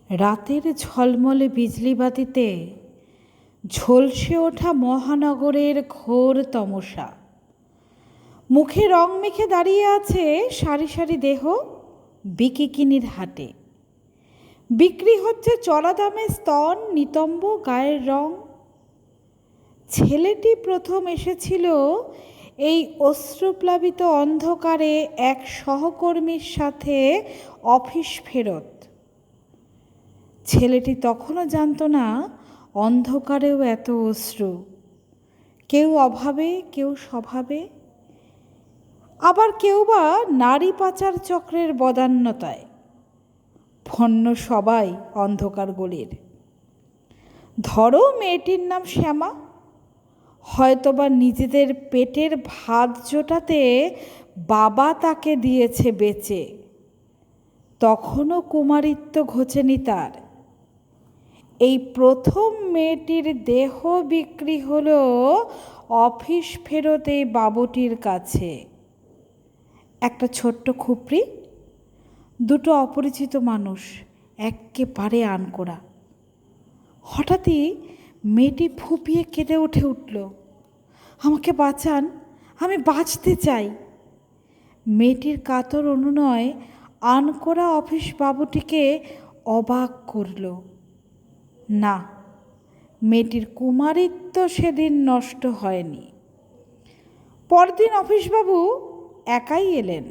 রাতের ঝলমলে বিজলিবাতিতে ঝলসে ওঠা মহানগরের ঘোর তমসা। মুখে রং মেখে দাঁড়িয়ে আছে সারি সারি দেহ বিকিকিনির হাটে। বিক্রি হচ্ছে চড়া দামে স্তন, নিতম্ব, গায়ের রং। ছেলেটি প্রথম এসেছিল এই অশ্রুপ্লাবিত অন্ধকারে এক সহকর্মীর সাথে অফিস ফেরত। ছেলেটি তখনও জানত না অন্ধকারেও এত অশ্রু, কেউ অভাবে, কেউ স্বভাবে, আবার কেউ বা নারী পাচার চক্রের বদান্যতায়। ভন্য সবাই অন্ধকার গলির। ধরো মেয়েটির নাম শ্যামা, হয়তোবা নিজেদের পেটের ভাত জোটাতে বাবা তাকে দিয়েছে বেচে। তখনও কুমারিত্ব ঘোচেনি তার। এই প্রথম মেয়েটির দেহ বিক্রি হলো অফিস ফেরত এই বাবুটির কাছে। একটা ছোট্ট খুপড়ি, দুটো অপরিচিত মানুষ, এক্কেবারে আনকোড়া। হঠাৎই মেয়েটি ফুঁপিয়ে কেঁদে উঠল, আমাকে বাঁচান, আমি বাঁচতে চাই। মেয়েটির কাতর অনুনয় আনকোড়া অফিস বাবুটিকে অবাক করল। না, মেয়েটির কুমারিত্ব সেদিন নষ্ট হয়নি। পরদিন অফিসবাবু একাই এলেন।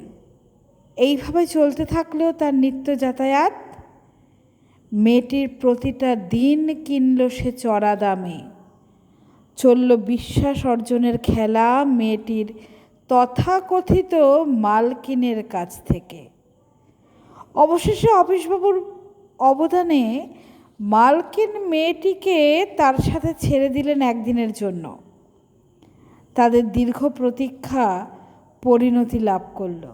এইভাবে চলতে থাকলেও তার নিত্য যাতায়াত। মেয়েটির প্রতিটা দিন কিনল সে চড়া দামে। চলল বিশ্বাস অর্জনের খেলা মেয়েটির তথাকথিত মালকিনের কাছ থেকে। অবশেষে অফিসবাবুর অবদানে মালকিন মেয়েটিকে তার সাথে ছেড়ে দিলেন একদিনের জন্য। তাদের দীর্ঘ প্রতীক্ষা পরিণতি লাভ করল।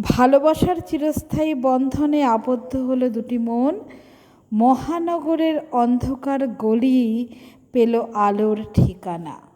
ভালোবাসার চিরস্থায়ী বন্ধনে আবদ্ধ হলো দুটি মন। মহানগরের অন্ধকার গলি পেল আলোর ঠিকানা।